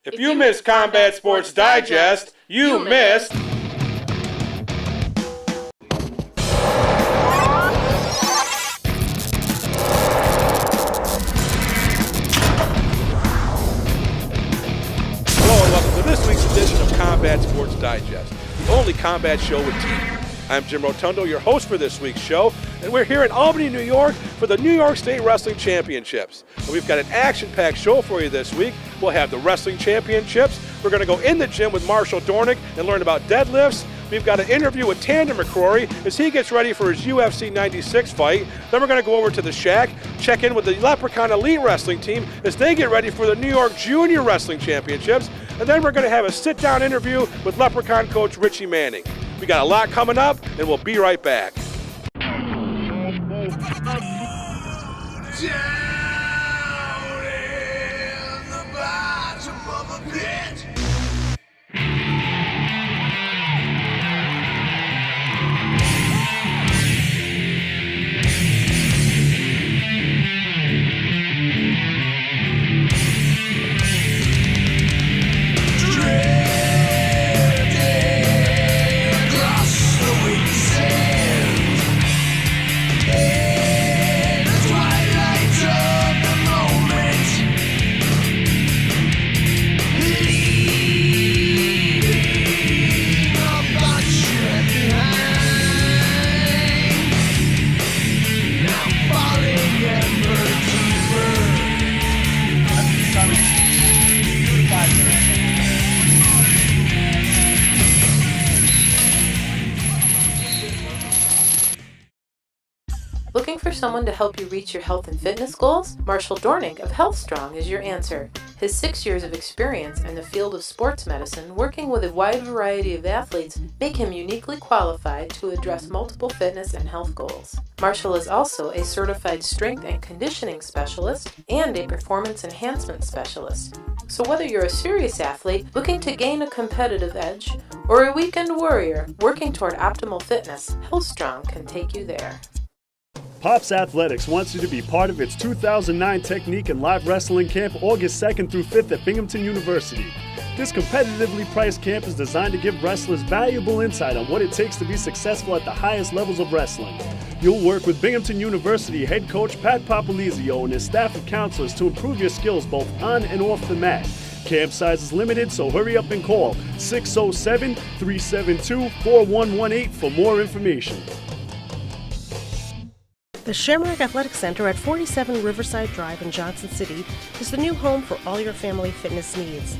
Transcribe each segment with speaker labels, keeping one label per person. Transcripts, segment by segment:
Speaker 1: If you missed Combat Sports Digest, you missed... Hello and welcome to this week's edition of Combat Sports Digest, the only combat show with teeth. I'm Jim Rotundo, your host for this week's show, and we're here in Albany, New York for the New York State Wrestling Championships. And we've got an action-packed show for you this week. We'll have the Wrestling Championships. We're going to go in the gym with Marshall Dornick and learn about deadlifts. We've got an interview with Tamdan McCrory as he gets ready for his UFC 96 fight. Then we're going to go over to the Shack, check in with the Leprechaun Elite Wrestling team as they get ready for the New York Junior Wrestling Championships. And then we're going to have a sit-down interview with Leprechaun coach Richie Manning. We got a lot coming up, and we'll be right back.
Speaker 2: Looking for someone to help you reach your health and fitness goals? Marshall Dornick of HealthStrong is your answer. His 6 years of experience in the field of sports medicine, working with a wide variety of athletes, make him uniquely qualified to address multiple fitness and health goals. Marshall is also a certified strength and conditioning specialist and a performance enhancement specialist. So whether you're a serious athlete looking to gain a competitive edge, or a weekend warrior working toward optimal fitness, HealthStrong can take you there.
Speaker 3: Pops Athletics wants you to be part of its 2009 Technique and Live Wrestling Camp August 2nd through 5th at Binghamton University. This competitively priced camp is designed to give wrestlers valuable insight on what it takes to be successful at the highest levels of wrestling. You'll work with Binghamton University head coach Pat Papalizio and his staff of counselors to improve your skills both on and off the mat. Camp size is limited, so hurry up and call 607-372-4118 for more information.
Speaker 4: The Shamrock Athletic Center at 47 Riverside Drive in Johnson City is the new home for all your family fitness needs.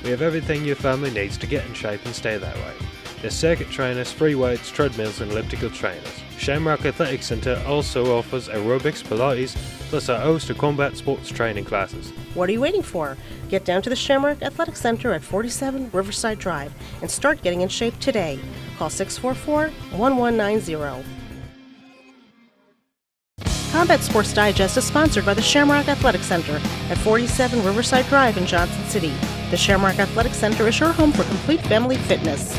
Speaker 5: We have everything your family needs to get in shape and stay that way. There's circuit trainers, free weights, treadmills and elliptical trainers. Shamrock Athletic Center also offers aerobics, Pilates, plus a host of combat sports training classes.
Speaker 4: What are you waiting for? Get down to the Shamrock Athletic Center at 47 Riverside Drive and start getting in shape today. Call 644-1190. Combat Sports Digest is sponsored by the Shamrock Athletic Center at 47 Riverside Drive in Johnson City. The Shamrock Athletic Center is your home for complete family fitness.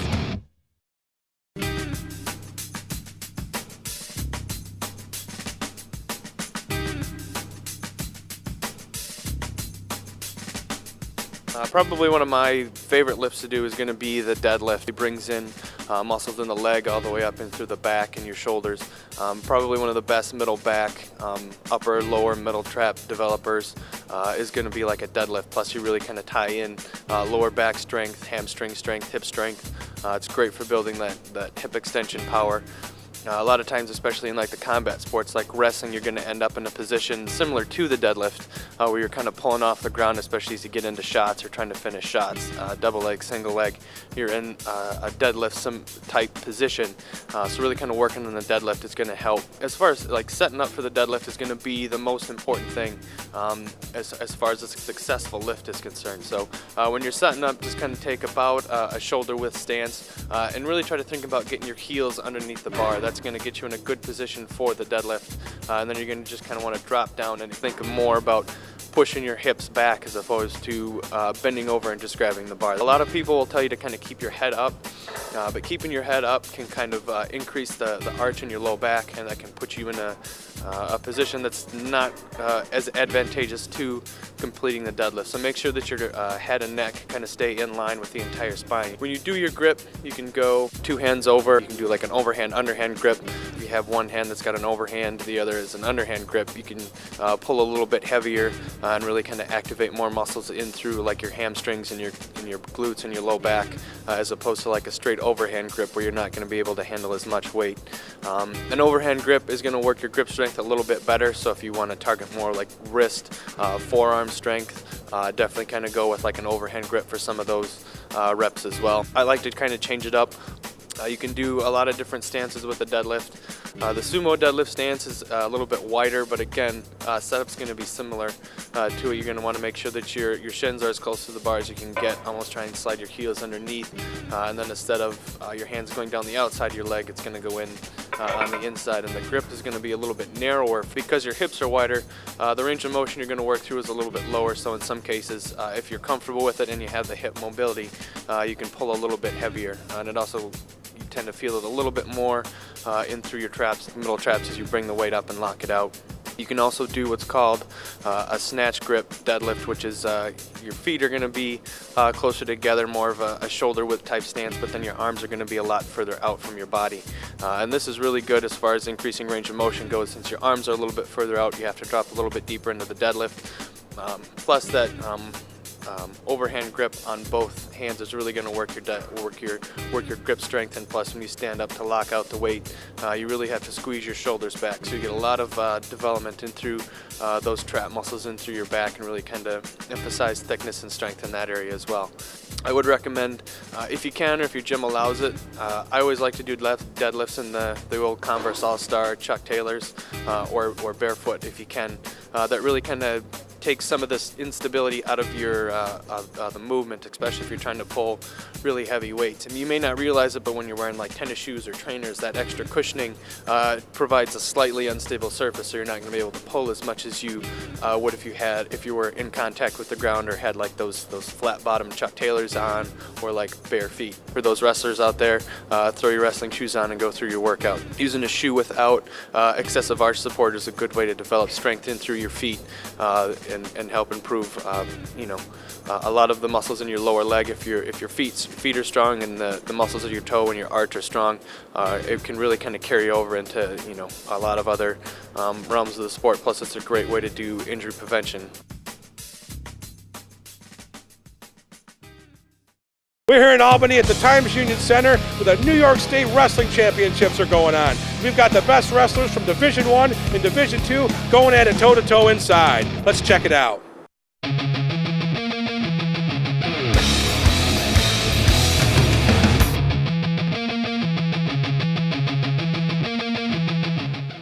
Speaker 6: Probably one of my favorite lifts to do is going to be the deadlift. It brings in muscles in the leg all the way up and through the back and your shoulders. Probably one of the best middle back, upper, lower, middle trap developers is going to be like a deadlift. Plus you really kind of tie in lower back strength, hamstring strength, hip strength. It's great for building that hip extension power. A lot of times, especially in like the combat sports like wrestling, you're going to end up in a position similar to the deadlift where you're kind of pulling off the ground, especially as you get into shots or trying to finish shots. Double leg, single leg, you're in a deadlift type position. So really kind of working on the deadlift is going to help. As far as like setting up for the deadlift is going to be the most important thing as far as a successful lift is concerned. So when you're setting up, just kind of take about a shoulder width stance and really try to think about getting your heels underneath the bar. That's going to get you in a good position for the deadlift, and then you're going to just kind of want to drop down and think more about pushing your hips back as opposed to bending over and just grabbing the bar. A lot of people will tell you to kind of keep your head up, but keeping your head up can kind of increase the arch in your low back, and that can put you in a a position that's not as advantageous to completing the deadlift. So make sure that your head and neck kind of stay in line with the entire spine. When you do your grip, you can go 2 hands over. You can do like an overhand, underhand grip. If you have one hand that's got an overhand, the other is an underhand grip, you can pull a little bit heavier and really kind of activate more muscles in through like your hamstrings and your glutes and your low back, as opposed to like a straight overhand grip where you're not going to be able to handle as much weight. An overhand grip is going to work your grip strength a little bit better, so if you want to target more like wrist, forearm strength, definitely kind of go with like an overhand grip for some of those reps as well. I like to kind of change it up. You can do a lot of different stances with the deadlift. The sumo deadlift stance is a little bit wider, but again, setup's going to be similar to it. You're going to want to make sure that your shins are as close to the bar as you can get. Almost try and slide your heels underneath, and then instead of your hands going down the outside of your leg, it's going to go in on the inside, and the grip is going to be a little bit narrower. Because your hips are wider, the range of motion you're going to work through is a little bit lower, so in some cases, if you're comfortable with it and you have the hip mobility, you can pull a little bit heavier, and it also, you tend to feel it a little bit more in through your traps, middle traps, as you bring the weight up and lock it out. You can also do what's called a snatch grip deadlift, which is your feet are going to be closer together, more of a shoulder width type stance, but then your arms are going to be a lot further out from your body. And this is really good as far as increasing range of motion goes. Since your arms are a little bit further out, you have to drop a little bit deeper into the deadlift. Plus that overhand grip on both hands is really going to work your grip strength, and plus when you stand up to lock out the weight, you really have to squeeze your shoulders back, so you get a lot of development in through those trap muscles in through your back, and really kind of emphasize thickness and strength in that area as well. I would recommend, if you can or if your gym allows it, I always like to do deadlifts in the old Converse All-Star Chuck Taylors, or barefoot if you can. That really kind of takes some of this instability out of your the movement, especially if you're trying to pull really heavy weights. And you may not realize it, but when you're wearing like tennis shoes or trainers, that extra cushioning provides a slightly unstable surface, so you're not going to be able to pull as much as you would if you were in contact with the ground or had like those flat bottom Chuck Taylors on, or like bare feet. For those wrestlers out there, throw your wrestling shoes on and go through your workout. Using a shoe without excessive arch support is a good way to develop strength in through your feet, and help improve a lot of the muscles in your lower leg. If your feet are strong and the muscles of your toe and your arch are strong, it can really kind of carry over into a lot of other realms of the sport. Plus, it's a great way to do injury prevention.
Speaker 1: We're here in Albany at the Times Union Center where the New York State Wrestling Championships are going on. We've got the best wrestlers from Division I and Division II going at it toe-to-toe inside. Let's check it out.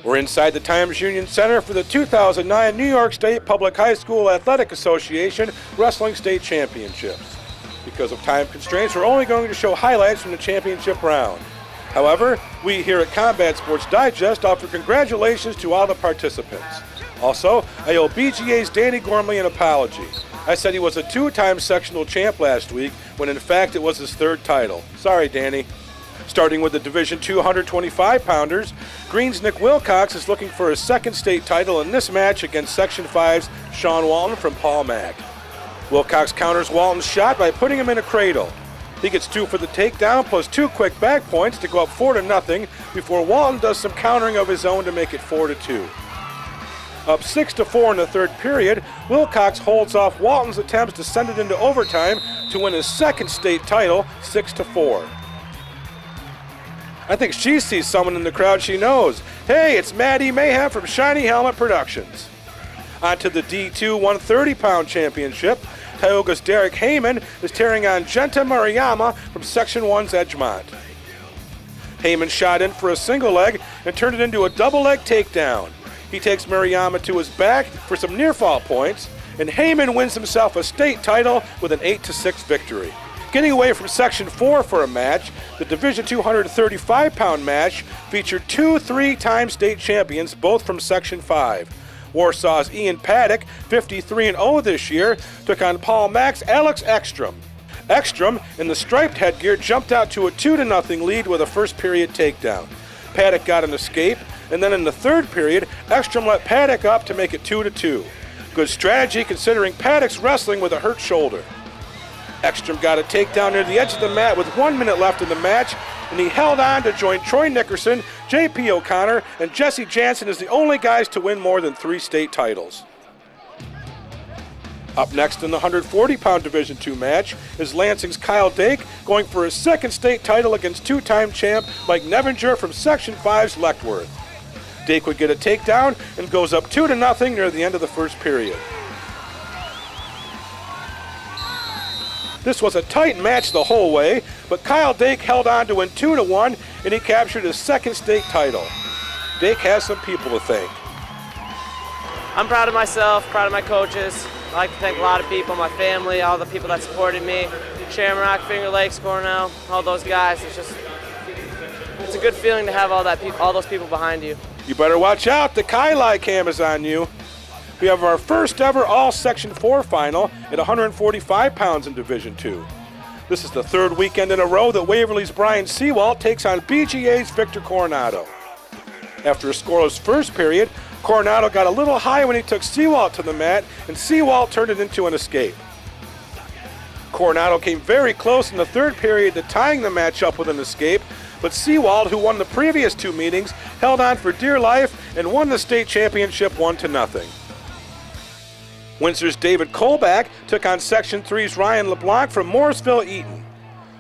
Speaker 1: We're inside the Times Union Center for the 2009 New York State Public High School Athletic Association Wrestling State Championships. Because of time constraints, we're only going to show highlights from the championship round. However, we here at Combat Sports Digest offer congratulations to all the participants. Also, I owe BGA's Danny Gormley an apology. I said he was a 2-time sectional champ last week, when in fact it was his 3rd title. Sorry, Danny. Starting with the Division II 125-pounders, Green's Nick Wilcox is looking for his 2nd state title in this match against Section 5's Sean Walton from Paul Mack. Wilcox counters Walton's shot by putting him in a cradle. He gets 2 for the takedown plus 2 quick back points to go up 4-0 before Walton does some countering of his own to make it 4-2. Up 6-4 in the 3rd period, Wilcox holds off Walton's attempts to send it into overtime to win his 2nd state title 6-4. I think she sees someone in the crowd she knows. Hey, it's Maddie Mayhem from Shiny Helmet Productions. On to the D2 130-pound championship. Tioga's Derek Heyman is tearing on Genta Mariyama from Section 1's Edgemont. Heyman shot in for a single leg and turned it into a double leg takedown. He takes Mariyama to his back for some near-fall points, and Heyman wins himself a state title with an 8-6 victory. Getting away from Section 4 for a match, the Division 235-pound match featured 2 3-time state champions, both from Section 5. Warsaw's Ian Paddock, 53-0 this year, took on Paul Mack's Alex Ekstrom. Ekstrom, in the striped headgear, jumped out to a 2-0 lead with a first period takedown. Paddock got an escape, and then in the third period, Ekstrom let Paddock up to make it 2-2. Good strategy considering Paddock's wrestling with a hurt shoulder. Ekstrom got a takedown near the edge of the mat with 1 minute left in the match, and he held on to join Troy Nickerson, J.P. O'Connor, and Jesse Jansen as the only guys to win more than 3 state titles. Up next in the 140-pound Division II match is Lansing's Kyle Dake going for his second state title against two-time champ Mike Nevinger from Section 5's Lechtworth. Dake would get a takedown and goes up 2-0 near the end of the first period. This was a tight match the whole way, but Kyle Dake held on to win 2-1, and he captured his second state title. Dake has some people to thank.
Speaker 7: I'm proud of myself, proud of my coaches. I'd like to thank a lot of people, my family, all the people that supported me, Shamrock, Finger Lakes, Cornell, all those guys. It's a good feeling to have all those people behind you.
Speaker 1: You better watch out, the Kylie cam is on you. We have our first ever all Section 4 final at 145 pounds in Division II. This is the third weekend in a row that Waverly's Brian Seawalt takes on BGA's Victor Coronado. After a scoreless first period, Coronado got a little high when he took Seawalt to the mat, and Seawalt turned it into an escape. Coronado came very close in the third period to tying the match up with an escape, but Seawalt, who won the previous 2 meetings, held on for dear life and won the state championship 1-0. Windsor's David Kolbach took on Section 3's Ryan LeBlanc from Morrisville-Eaton.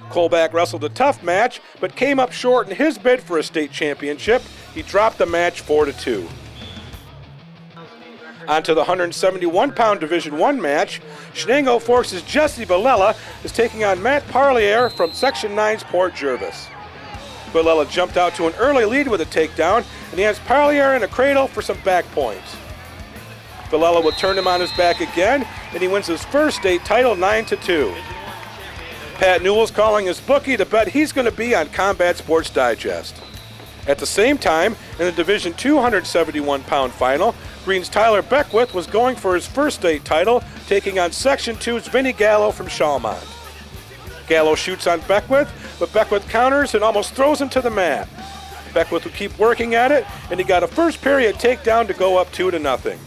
Speaker 1: Kolbach wrestled a tough match, but came up short in his bid for a state championship. He dropped the match 4-2. On to the 171-pound Division I match, Shenango Forks' Jesse Villela is taking on Matt Parlier from Section 9's Port Jervis. Villela jumped out to an early lead with a takedown, and he has Parlier in a cradle for some back points. Villela would turn him on his back again, and he wins his first state title 9-2. Pat Newell's calling his bookie to bet he's going to be on Combat Sports Digest. At the same time, in the Division II 171-pound final, Green's Tyler Beckwith was going for his first state title, taking on Section 2's Vinnie Gallo from Chalmont. Gallo shoots on Beckwith, but Beckwith counters and almost throws him to the mat. Beckwith would keep working at it, and he got a first period takedown to go up 2-0.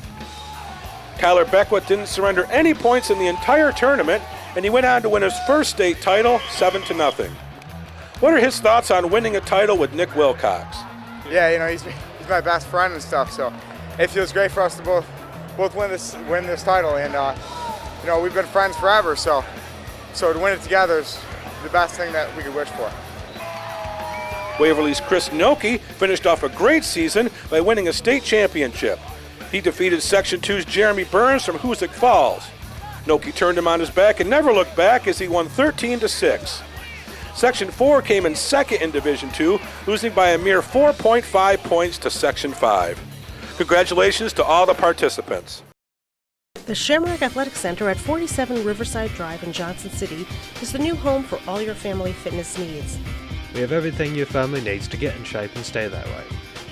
Speaker 1: Tyler Beckwith didn't surrender any points in the entire tournament, and he went on to win his first state title 7-0. What are his thoughts on winning a title with Nick Wilcox?
Speaker 8: Yeah, he's my best friend and stuff, so it feels great for us to both win this title, and we've been friends forever, so to win it together is the best thing that we could wish for.
Speaker 1: Waverly's Chris Noki finished off a great season by winning a state championship. He defeated Section 2's Jeremy Burns from Hoosick Falls. Noki turned him on his back and never looked back as he won 13-6. Section 4 came in second in Division II, losing by a mere 4.5 points to Section 5. Congratulations to all the participants.
Speaker 4: The Shamrock Athletic Center at 47 Riverside Drive in Johnson City is the new home for all your family fitness needs.
Speaker 5: We have everything your family needs to get in shape and stay that way.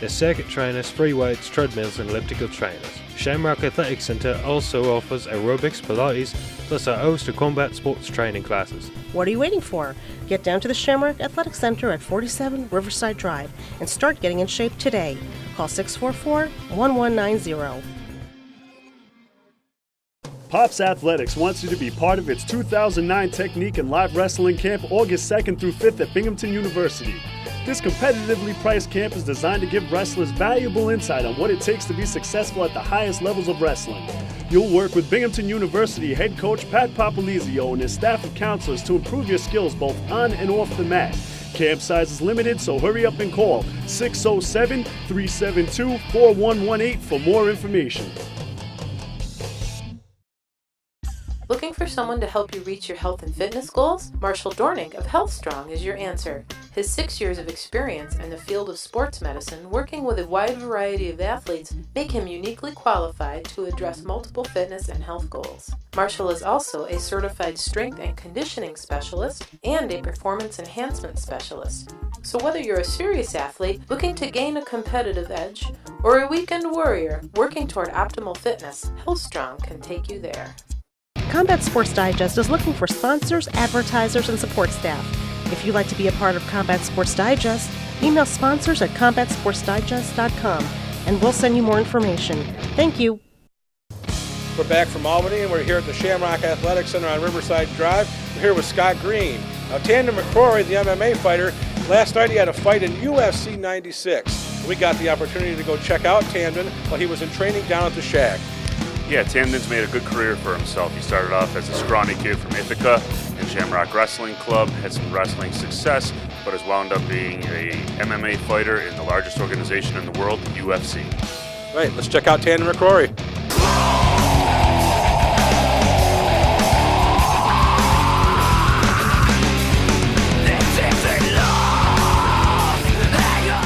Speaker 5: There's circuit trainers, free weights, treadmills and elliptical trainers. Shamrock Athletic Center also offers aerobics, Pilates, plus a host of combat sports training classes.
Speaker 4: What are you waiting for? Get down to the Shamrock Athletic Center at 47 Riverside Drive and start getting in shape today. Call 644-1190.
Speaker 3: Pops Athletics wants you to be part of its 2009 Technique and Live Wrestling Camp August 2nd through 5th at Binghamton University. This competitively priced camp is designed to give wrestlers valuable insight on what it takes to be successful at the highest levels of wrestling. You'll work with Binghamton University head coach Pat Papalizio and his staff of counselors to improve your skills both on and off the mat. Camp size is limited, so hurry up and call 607-372-4118 for more information.
Speaker 2: Looking for someone to help you reach your health and fitness goals? Marshall Dornick of HealthStrong is your answer. His 6 years of experience in the field of sports medicine, working with a wide variety of athletes, make him uniquely qualified to address multiple fitness and health goals. Marshall is also a certified strength and conditioning specialist and a performance enhancement specialist. So whether you're a serious athlete looking to gain a competitive edge, or a weekend warrior working toward optimal fitness, HealthStrong can take you there.
Speaker 4: Combat Sports Digest is looking for sponsors, advertisers, and support staff. If you'd like to be a part of Combat Sports Digest, Email sponsors at combatsportsdigest.com and we'll send you more information. Thank you.
Speaker 1: We're back from Albany, and we're here at the Shamrock Athletic Center on Riverside Drive. We're here with Scott Green. Now, Tamdan McCrory, the MMA fighter, last night he had a fight in UFC 96. We got the opportunity to go check out Tamdan while he was in training down at the Shack.
Speaker 9: Yeah, Tamdan's made a good career for himself. He started off as a scrawny kid from Ithaca in Shamrock Wrestling Club, had some wrestling success, but has wound up being a MMA fighter in the largest organization in the world, the UFC.
Speaker 1: Right, let's check out Tamdan McCrory.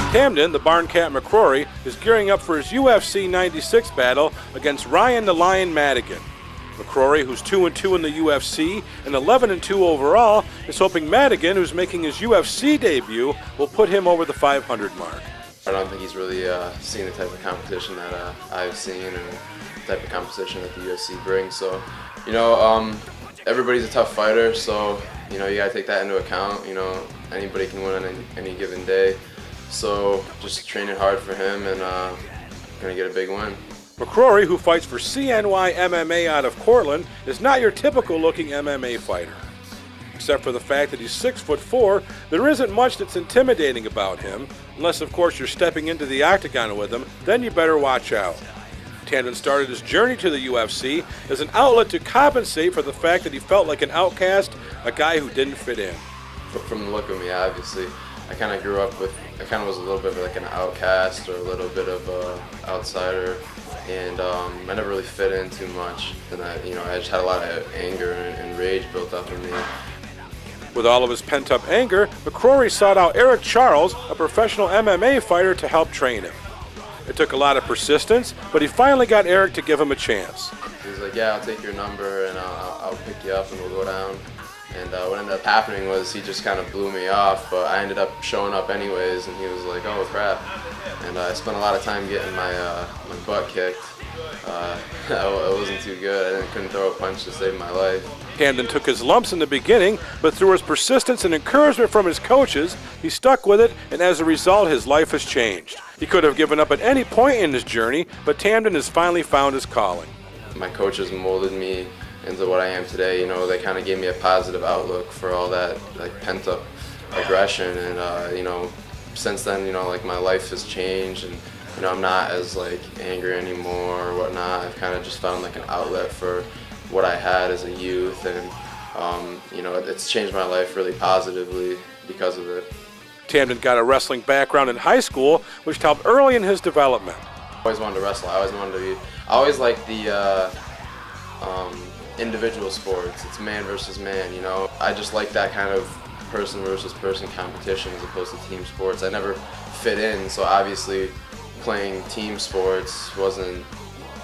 Speaker 1: Tamdan, the Barncat McCrory, is gearing up for his UFC 96 battle against Ryan the Lion Madigan. McCrory, who's 2-2 in the UFC and 11-2 overall, is hoping Madigan, who's making his UFC debut, will put him over the 500 mark.
Speaker 10: I don't think he's really seen the type of competition that I've seen and the type of competition that the UFC brings. So, everybody's a tough fighter, so, you gotta take that into account. Anybody can win on any given day. So just training hard for him and gonna get a big win.
Speaker 1: McCrory, who fights for CNY MMA out of Cortland, is not your typical looking MMA fighter. Except for the fact that he's 6'4", there isn't much that's intimidating about him, unless of course you're stepping into the octagon with him, then you better watch out. Tamdan started his journey to the UFC as an outlet to compensate for the fact that he felt like an outcast, a guy who didn't fit in.
Speaker 10: From the look of me, obviously, I kind of grew up with, I kind of was a little bit like an outcast or a little bit of an outsider, and I never really fit in too much. And I just had a lot of anger and rage built up in me.
Speaker 1: With all of his pent-up anger, McCrory sought out Eric Charles, a professional MMA fighter, to help train him. It took a lot of persistence, but he finally got Eric to give him a chance.
Speaker 10: He was like, yeah, I'll take your number and I'll pick you up and we'll go down. And what ended up happening was he just kind of blew me off, but I ended up showing up anyways, and he was like, oh crap. And I spent a lot of time getting my butt kicked. It wasn't too good. I couldn't throw a punch to save my life.
Speaker 1: Tamdan took his lumps in the beginning, but through his persistence and encouragement from his coaches, he stuck with it, and as a result, his life has changed. He could have given up at any point in his journey, but Tamdan has finally found his calling.
Speaker 10: My coaches molded me into what I am today. They kind of gave me a positive outlook for all that pent-up aggression, and since then, my life has changed, and I'm not as angry anymore or whatnot. I've kind of just found an outlet for what I had as a youth, and it's changed my life really positively because of it.
Speaker 1: Tamdan got a wrestling background in high school, which helped early in his development.
Speaker 10: I always wanted to wrestle. I always liked the individual sports. It's man versus man, I just like that kind of person versus person competition as opposed to team sports. I never fit in, so obviously playing team sports wasn't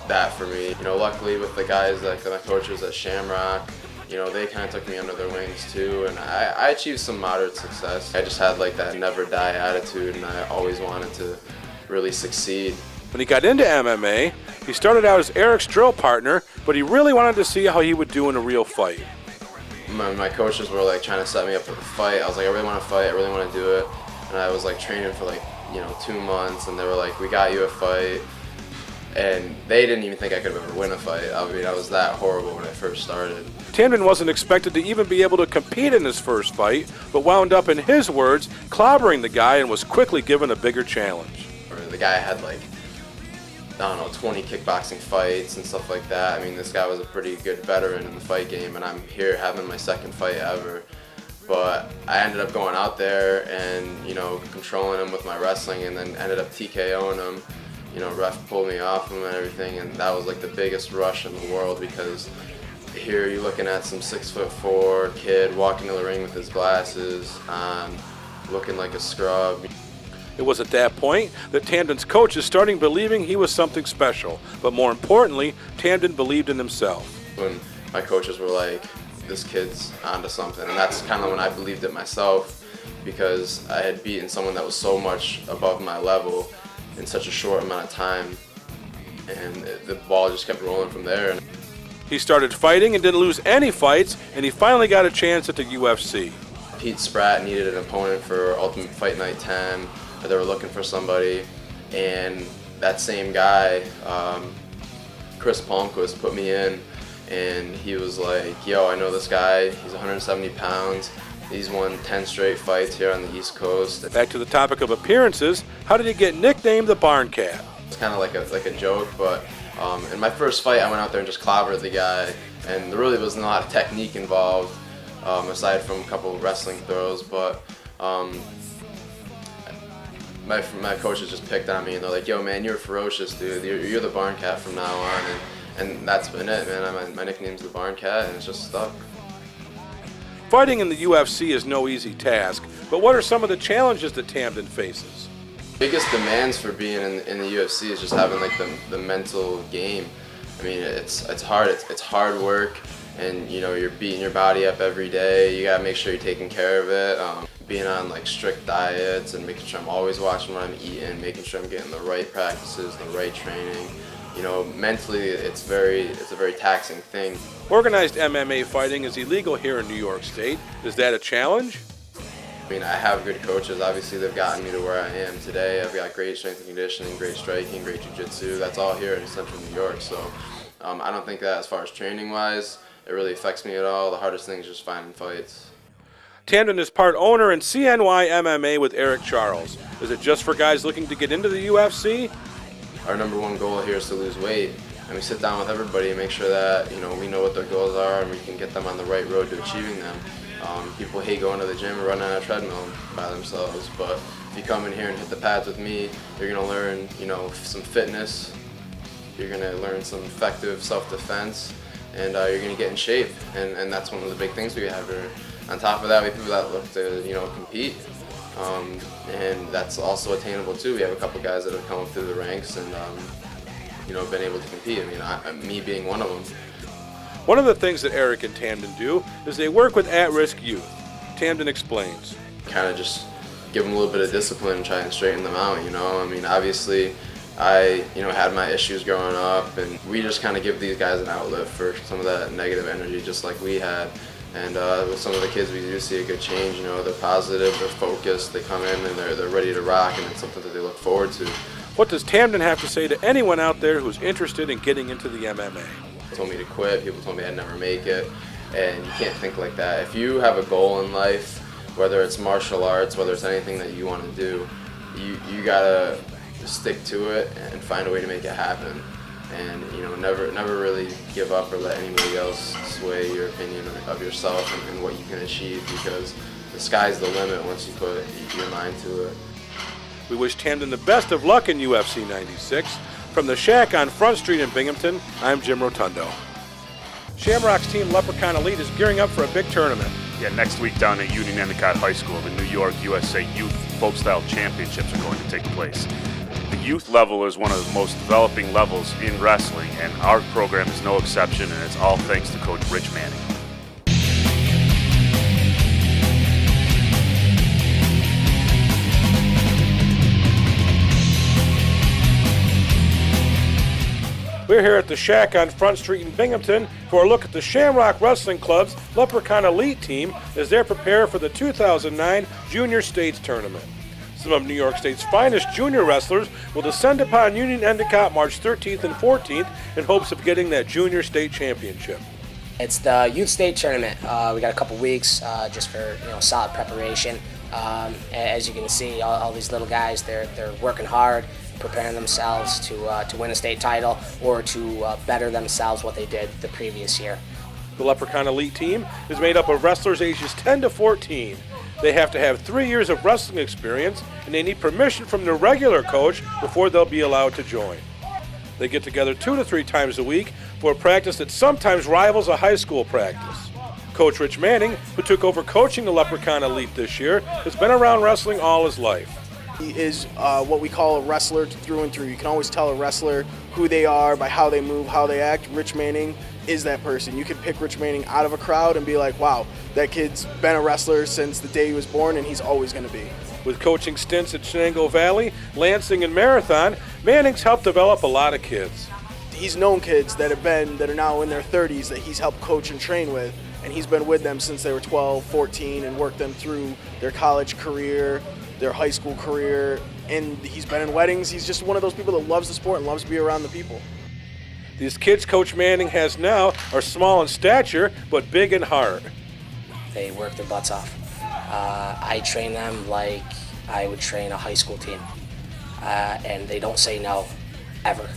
Speaker 10: that for me. Luckily with the guys my coaches at Shamrock, they kind of took me under their wings too, and I achieved some moderate success. I just had that never die attitude, and I always wanted to really succeed.
Speaker 1: When he got into MMA, he started out as Eric's drill partner, but he really wanted to see how he would do in a real fight.
Speaker 10: My coaches were trying to set me up for the fight. I was like, I really want to fight, I really want to do it. And I was training for 2 months, and they were like, we got you a fight. And they didn't even think I could ever win a fight. I was that horrible when I first started.
Speaker 1: Tamdan wasn't expected to even be able to compete in his first fight, but wound up, in his words, clobbering the guy and was quickly given a bigger challenge.
Speaker 10: The guy had 20 kickboxing fights and stuff like that. This guy was a pretty good veteran in the fight game, and I'm here having my second fight ever. But I ended up going out there and, controlling him with my wrestling, and then ended up TKOing him. Ref pulled me off him and everything, and that was the biggest rush in the world, because here you're looking at some 6'4" kid walking to the ring with his glasses on, looking like a scrub.
Speaker 1: It was at that point that Tamdan's coaches started believing he was something special, but more importantly, Tamdan believed in himself.
Speaker 10: When my coaches were like, this kid's onto something, and that's kind of when I believed it myself, because I had beaten someone that was so much above my level in such a short amount of time, and the ball just kept rolling from there.
Speaker 1: He started fighting and didn't lose any fights, and he finally got a chance at the UFC.
Speaker 10: Pete Spratt needed an opponent for Ultimate Fight Night 10, or they were looking for somebody, and that same guy, Chris Palmquist, put me in, and he was like, yo, I know this guy, he's 170 pounds, he's won 10 straight fights here on the East Coast.
Speaker 1: Back to the topic of appearances, how did he get nicknamed the Barncat?
Speaker 10: It's kind of like a joke, but in my first fight, I went out there and just clobbered the guy, and there really wasn't a lot of technique involved, aside from a couple of wrestling throws, but my coaches just picked on me, and they're like, yo man, you're ferocious, dude, you're the Barncat from now on, and that's been it, man. My nickname's the Barncat, and it's just stuck.
Speaker 1: Fighting in the UFC is no easy task, but what are some of the challenges that Tamdan faces?
Speaker 10: Biggest demands for being in the UFC is just having like the mental game. I mean, it's hard. It's hard work, and you know, you're beating your body up every day. You gotta make sure you're taking care of it. Being on like strict diets and making sure I'm always watching what I'm eating, making sure I'm getting the right practices, the right training. You know, mentally, it's a very taxing thing.
Speaker 1: Organized MMA fighting is illegal here in New York State. Is that a challenge?
Speaker 10: I mean, I have good coaches. Obviously, they've gotten me to where I am today. I've got great strength and conditioning, great striking, great jiu-jitsu. That's all here in Central New York. So I don't think that as far as training-wise, it really affects me at all. The hardest thing is just finding fights.
Speaker 1: Tamdan is part owner in CNY MMA with Eric Charles. Is it just for guys looking to get into the UFC?
Speaker 10: Our number one goal here is to lose weight. And we sit down with everybody and make sure that, you know, we know what their goals are and we can get them on the right road to achieving them. People hate going to the gym or running on a treadmill by themselves, but if you come in here and hit the pads with me, you're going to learn, you know, some fitness, you're going to learn some effective self-defense, and you're going to get in shape, and that's one of the big things we have here. On top of that, we have people that look to, you know, compete, and that's also attainable too. We have a couple guys that have come up through the ranks and, you know, been able to compete. I mean, me being one of them.
Speaker 1: One of the things that Eric and Tamdan do is they work with at-risk youth. Tamdan explains.
Speaker 10: Kind of just give them a little bit of discipline and try and straighten them out, you know. I mean, obviously, I, you know, had my issues growing up, and we just kind of give these guys an outlet for some of that negative energy, just like we had. And with some of the kids, we do see a good change. You know, they're positive, they're focused, they come in and they're ready to rock, and it's something that they look forward to.
Speaker 1: What does Tamdan have to say to anyone out there who's interested in getting into the MMA?
Speaker 10: Told me to quit, people told me I'd never make it, and you can't think like that. If you have a goal in life, whether it's martial arts, whether it's anything that you want to do, you gotta stick to it and find a way to make it happen. And you know, never really give up or let anybody else sway your opinion of yourself and what you can achieve, because the sky's the limit once you put your mind to it.
Speaker 1: We wish Tamdan the best of luck in UFC 96. From the Shack on Front Street in Binghamton, I'm Jim Rotundo. Shamrock's team Leprechaun Elite is gearing up for a big tournament.
Speaker 9: Yeah, next week down at Union Endicott High School, the New York USA Youth Folk-Style Championships are going to take place. The youth level is one of the most developing levels in wrestling, and our program is no exception, and it's all thanks to Coach Rich Manning.
Speaker 1: We're here at the Shack on Front Street in Binghamton for a look at the Shamrock Wrestling Club's Leprechaun Elite team as they prepare for the 2009 Junior States Tournament. Some of New York State's finest junior wrestlers will descend upon Union Endicott March 13th and 14th in hopes of getting that Junior State Championship.
Speaker 11: It's the Youth State Tournament. We got a couple weeks just for solid preparation. As you can see, all these little guys, they're working hard, preparing themselves to win a state title or to better themselves what they did the previous year.
Speaker 1: The Leprechaun Elite team is made up of wrestlers ages 10 to 14. They have to have 3 years of wrestling experience, and they need permission from their regular coach before they'll be allowed to join. They get together 2 to 3 times a week for a practice that sometimes rivals a high school practice. Coach Rich Manning, who took over coaching the Leprechaun Elite this year, has been around wrestling all his life.
Speaker 12: He is what we call a wrestler through and through. You can always tell a wrestler who they are by how they move, how they act. Rich Manning is that person. You can pick Rich Manning out of a crowd and be like, wow, that kid's been a wrestler since the day he was born, and he's always going to be.
Speaker 1: With coaching stints at Shenango Valley, Lansing, and Marathon, Manning's helped develop a lot of kids.
Speaker 12: He's known kids that are now in their 30s that he's helped coach and train with, and he's been with them since they were 12, 14, and worked them through their college career, their high school career, and he's been in weddings. He's just one of those people that loves the sport and loves to be around the people.
Speaker 1: These kids Coach Manning has now are small in stature, but big in heart.
Speaker 11: They work their butts off. I train them like I would train a high school team, and they don't say no, ever.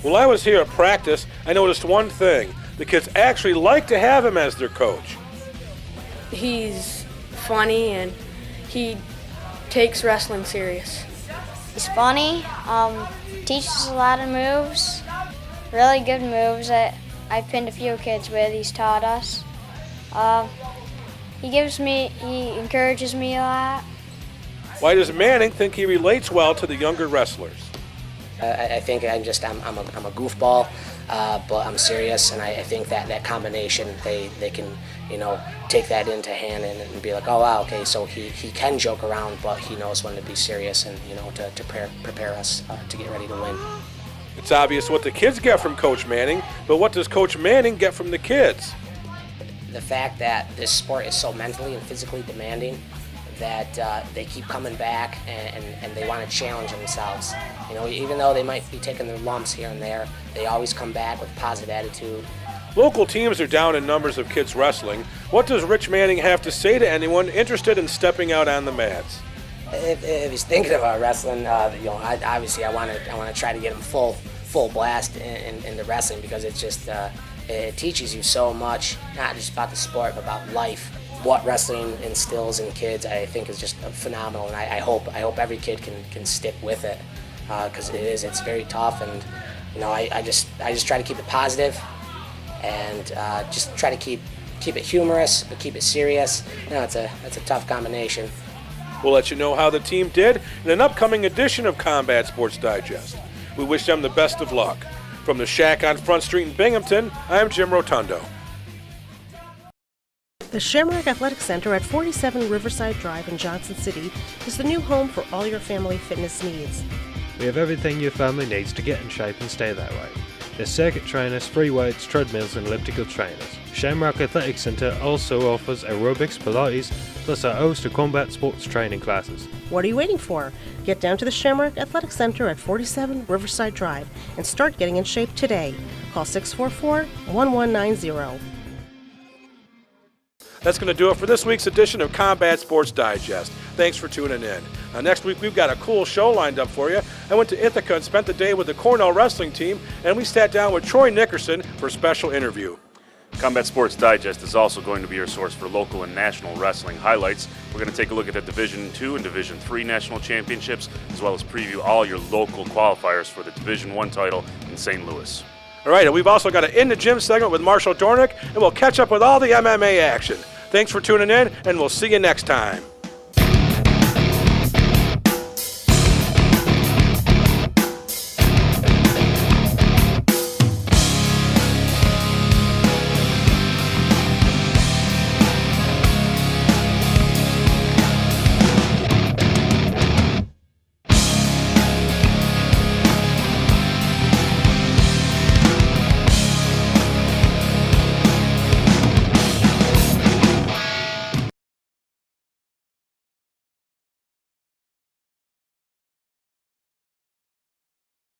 Speaker 1: While I was here at practice, I noticed one thing. The kids actually like to have him as their coach.
Speaker 13: He's funny and he takes wrestling serious.
Speaker 14: He's funny, teaches a lot of moves, really good moves that I've pinned a few kids with. He's taught us. He encourages me a lot.
Speaker 1: Why does Manning think he relates well to the younger wrestlers?
Speaker 11: I think I'm a goofball, but I'm serious, and I think that combination, they can, take that into hand and be like, oh wow, okay, so he can joke around, but he knows when to be serious and, to prepare us to get ready to win.
Speaker 1: It's obvious what the kids get from Coach Manning, but what does Coach Manning get from the kids?
Speaker 11: The fact that this sport is so mentally and physically demanding that they keep coming back and they want to challenge themselves. Even though they might be taking their lumps here and there, they always come back with a positive attitude.
Speaker 1: Local teams are down in numbers of kids wrestling. What does Rich Manning have to say to anyone interested in stepping out on the mats?
Speaker 11: If he's thinking about wrestling, obviously I want to try to get him full blast into wrestling, because it's just it teaches you so much, not just about the sport, but about life. What wrestling instills in kids, I think, is just phenomenal, and I hope every kid can stick with it, because it's very tough, and I just try to keep it positive, and just try to keep it humorous but keep it serious. It's a tough combination.
Speaker 1: We'll let you know how the team did in an upcoming edition of Combat Sports Digest. We wish them the best of luck. From the Shack on Front Street in Binghamton, I'm Jim Rotundo.
Speaker 4: The Shamrock Athletic Center at 47 Riverside Drive in Johnson City is the new home for all your family fitness needs.
Speaker 5: We have everything your family needs to get in shape and stay that way. There's circuit trainers, free weights, treadmills and elliptical trainers. Shamrock Athletic Center also offers aerobics, Pilates, plus a host of combat sports training classes.
Speaker 4: What are you waiting for? Get down to the Shamrock Athletic Center at 47 Riverside Drive and start getting in shape today. Call 644-1190.
Speaker 1: That's going to do it for this week's edition of Combat Sports Digest. Thanks for tuning in. Next week, we've got a cool show lined up for you. I went to Ithaca and spent the day with the Cornell wrestling team, and we sat down with Troy Nickerson for a special interview.
Speaker 9: Combat Sports Digest is also going to be your source for local and national wrestling highlights. We're going to take a look at the Division II and Division III national championships, as well as preview all your local qualifiers for the Division I title in St. Louis.
Speaker 1: All right, and we've also got an In the Gym segment with Marshall Dornick, and we'll catch up with all the MMA action. Thanks for tuning in, and we'll see you next time.